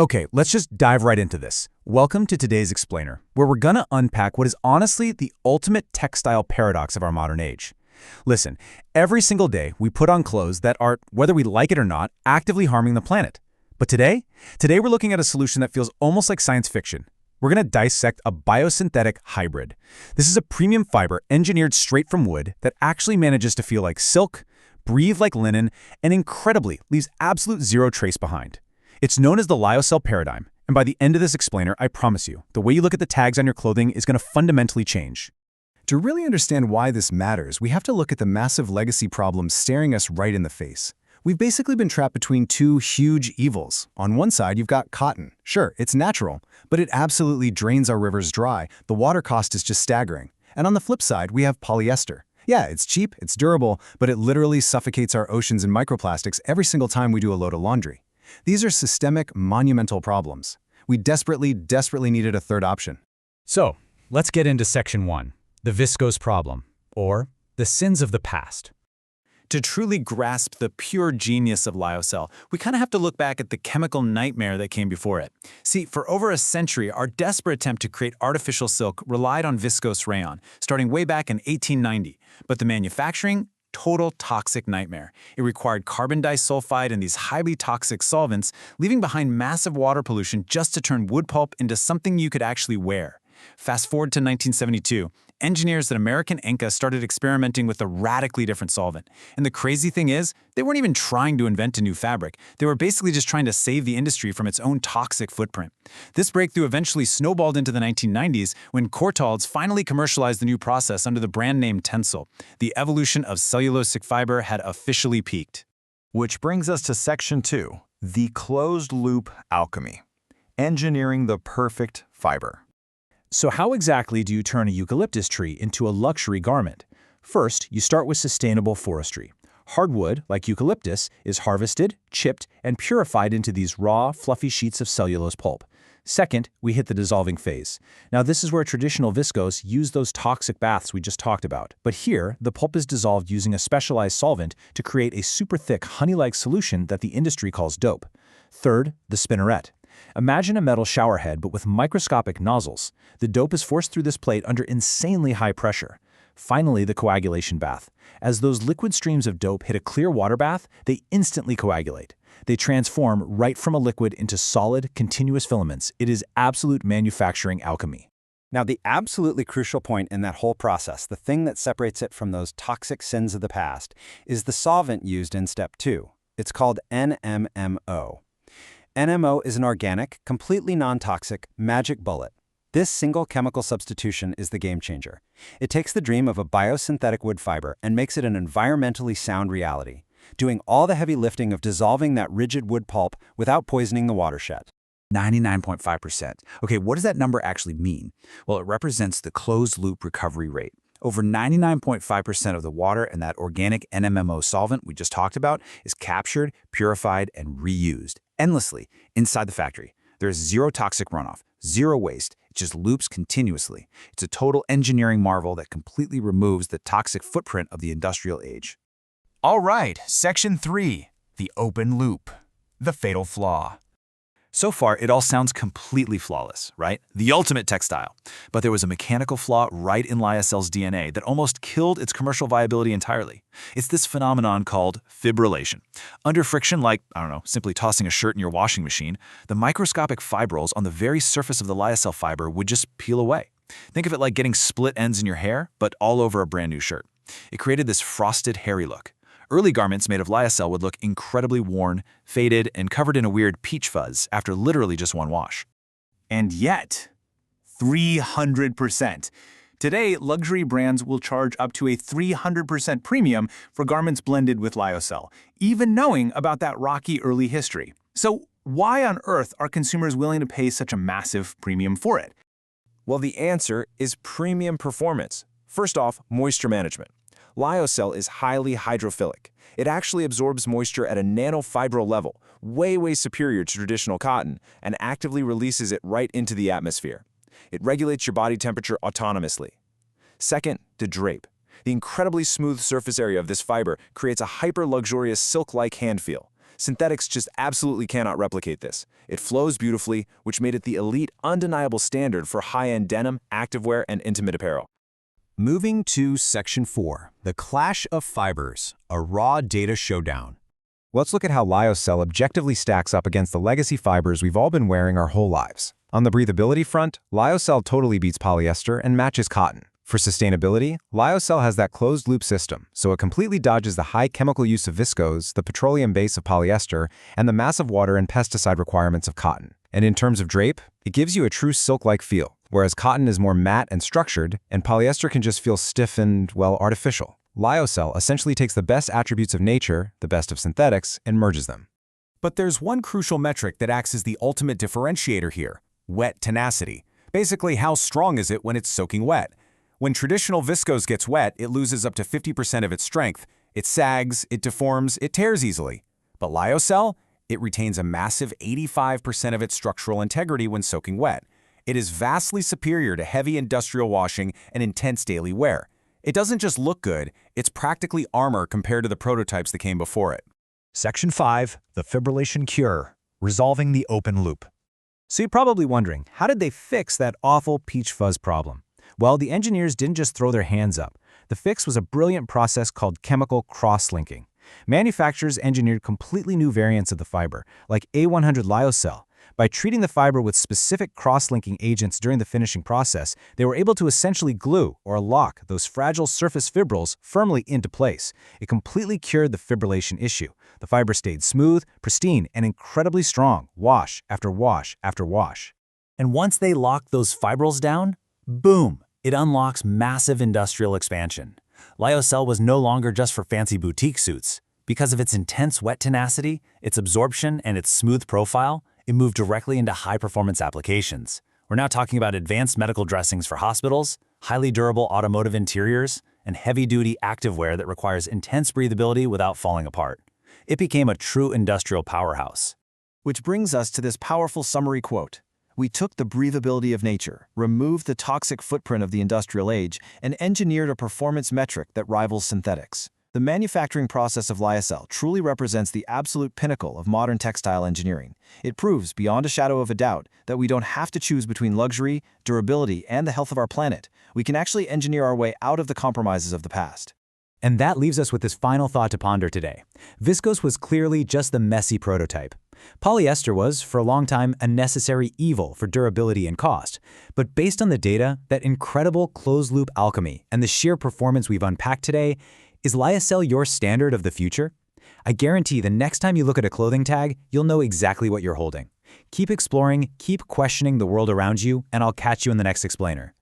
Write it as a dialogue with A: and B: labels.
A: Okay, let's just dive right into this. Welcome to today's explainer, where we're gonna unpack what is honestly the ultimate textile paradox of our modern age. Listen, every single day we put on clothes that are, whether we like it or not, actively harming the planet. But today we're looking at a solution that feels almost like science fiction. We're gonna dissect a biosynthetic hybrid. This is a premium fiber engineered straight from wood that actually manages to feel like silk, breathe like linen, and incredibly leaves absolute zero trace behind. It's known as the Lyocell Paradigm, and by the end of this explainer, I promise you, the way you look at the tags on your clothing is going to fundamentally change.
B: To really understand why this matters, we have to look at the massive legacy problems staring us right in the face. We've basically been trapped between two huge evils. On one side, you've got cotton. Sure, it's natural, but it absolutely drains our rivers dry. The water cost is just staggering. And on the flip side, we have polyester. Yeah, it's cheap, it's durable, but it literally suffocates our oceans in microplastics every single time we do a load of laundry. These are systemic, monumental problems. We desperately needed a third option.
A: So, let's get into Section 1, the viscose problem, or the sins of the past.
C: To truly grasp the pure genius of Lyocell, we kind of have to look back at the chemical nightmare that came before it. See, for over a century, our desperate attempt to create artificial silk relied on viscose rayon, starting way back in 1890. But the manufacturing? Total toxic nightmare. It required carbon disulfide and these highly toxic solvents, leaving behind massive water pollution just to turn wood pulp into something you could actually wear. Fast forward to 1972, engineers at American Enca started experimenting with a radically different solvent. And the crazy thing is, they weren't even trying to invent a new fabric. They were basically just trying to save the industry from its own toxic footprint. This breakthrough eventually snowballed into the 1990s when Courtaulds finally commercialized the new process under the brand name Tencel. The evolution of cellulosic fiber had officially peaked.
D: Which brings us to Section 2, the closed-loop alchemy, engineering the perfect fiber.
A: So how exactly do you turn a eucalyptus tree into a luxury garment? First, you start with sustainable forestry. Hardwood, like eucalyptus, is harvested, chipped, and purified into these raw, fluffy sheets of cellulose pulp. Second, we hit the dissolving phase. Now this is where traditional viscose use those toxic baths we just talked about. But here, the pulp is dissolved using a specialized solvent to create a super thick honey-like solution that the industry calls dope. Third, the spinneret. Imagine a metal shower head but with microscopic nozzles. The dope is forced through this plate under insanely high pressure. Finally, the coagulation bath. As those liquid streams of dope hit a clear water bath, they instantly coagulate. They transform right from a liquid into solid, continuous filaments. It is absolute manufacturing alchemy.
E: Now, the absolutely crucial point in that whole process, the thing that separates it from those toxic sins of the past, is the solvent used in Step 2. It's called NMMO. NMO is an organic, completely non-toxic, magic bullet. This single chemical substitution is the game changer. It takes the dream of a biosynthetic wood fiber and makes it an environmentally sound reality, doing all the heavy lifting of dissolving that rigid wood pulp without poisoning the watershed.
F: 99.5%. Okay, what does that number actually mean? Well, it represents the closed-loop recovery rate. Over 99.5% of the water in that organic NMMO solvent we just talked about is captured, purified, and reused endlessly inside the factory. There's zero toxic runoff, zero waste. It just loops continuously. It's a total engineering marvel that completely removes the toxic footprint of the industrial age.
D: All right, Section 3, the open loop, the fatal flaw.
C: So far, it all sounds completely flawless, right? The ultimate textile. But there was a mechanical flaw right in Lyocell's DNA that almost killed its commercial viability entirely. It's this phenomenon called fibrillation. Under friction, like, simply tossing a shirt in your washing machine, the microscopic fibrils on the very surface of the Lyocell fiber would just peel away. Think of it like getting split ends in your hair, but all over a brand new shirt. It created this frosted, hairy look. Early garments made of Lyocell would look incredibly worn, faded, and covered in a weird peach fuzz after literally just one wash.
G: And yet, 300%. Today, luxury brands will charge up to a 300% premium for garments blended with Lyocell, even knowing about that rocky early history. So why on earth are consumers willing to pay such a massive premium for it?
H: Well, the answer is premium performance. First off, moisture management. Lyocell is highly hydrophilic. It actually absorbs moisture at a nanofibril level, way superior to traditional cotton, and actively releases it right into the atmosphere. It regulates your body temperature autonomously. Second, to drape. The incredibly smooth surface area of this fiber creates a hyper-luxurious silk-like hand feel. Synthetics just absolutely cannot replicate this. It flows beautifully, which made it the elite, undeniable standard for high-end denim, activewear, and intimate apparel.
B: Moving to Section 4, the Clash of Fibers, a raw data showdown.
C: Let's look at how Lyocell objectively stacks up against the legacy fibers we've all been wearing our whole lives. On the breathability front, Lyocell totally beats polyester and matches cotton. For sustainability, Lyocell has that closed-loop system, so it completely dodges the high chemical use of viscose, the petroleum base of polyester, and the massive water and pesticide requirements of cotton. And in terms of drape, it gives you a true silk-like feel, whereas cotton is more matte and structured, and polyester can just feel stiff and, well, artificial. Lyocell essentially takes the best attributes of nature, the best of synthetics, and merges them.
A: But there's one crucial metric that acts as the ultimate differentiator here: wet tenacity. Basically, how strong is it when it's soaking wet? When traditional viscose gets wet, it loses up to 50% of its strength. It sags, it deforms, it tears easily. But Lyocell? It retains a massive 85% of its structural integrity when soaking wet. It is vastly superior to heavy industrial washing and intense daily wear. It doesn't just look good, it's practically armor compared to the prototypes that came before it.
I: Section 5, the fibrillation cure, resolving the open loop.
A: So you're probably wondering, how did they fix that awful peach fuzz problem? Well, the engineers didn't just throw their hands up. The fix was a brilliant process called chemical cross-linking. Manufacturers engineered completely new variants of the fiber, like A100 Lyocell. By treating the fiber with specific cross-linking agents during the finishing process, they were able to essentially glue or lock those fragile surface fibrils firmly into place. It completely cured the fibrillation issue. The fiber stayed smooth, pristine, and incredibly strong, wash after wash after wash. And once they locked those fibrils down, boom, it unlocks massive industrial expansion. Lyocell was no longer just for fancy boutique suits. Because of its intense wet tenacity, its absorption, and its smooth profile, it moved directly into high-performance applications. We're now talking about advanced medical dressings for hospitals, highly durable automotive interiors, and heavy-duty activewear that requires intense breathability without falling apart. It became a true industrial powerhouse.
J: Which brings us to this powerful summary quote. We took the breathability of nature, removed the toxic footprint of the industrial age, and engineered a performance metric that rivals synthetics. The manufacturing process of Lyocell truly represents the absolute pinnacle of modern textile engineering. It proves, beyond a shadow of a doubt, that we don't have to choose between luxury, durability, and the health of our planet. We can actually engineer our way out of the compromises of the past.
A: And that leaves us with this final thought to ponder today. Viscose was clearly just the messy prototype. Polyester was, for a long time, a necessary evil for durability and cost. But based on the data, that incredible closed-loop alchemy, and the sheer performance we've unpacked today, is Lyocell your standard of the future? I guarantee the next time you look at a clothing tag, you'll know exactly what you're holding. Keep exploring, keep questioning the world around you, and I'll catch you in the next explainer.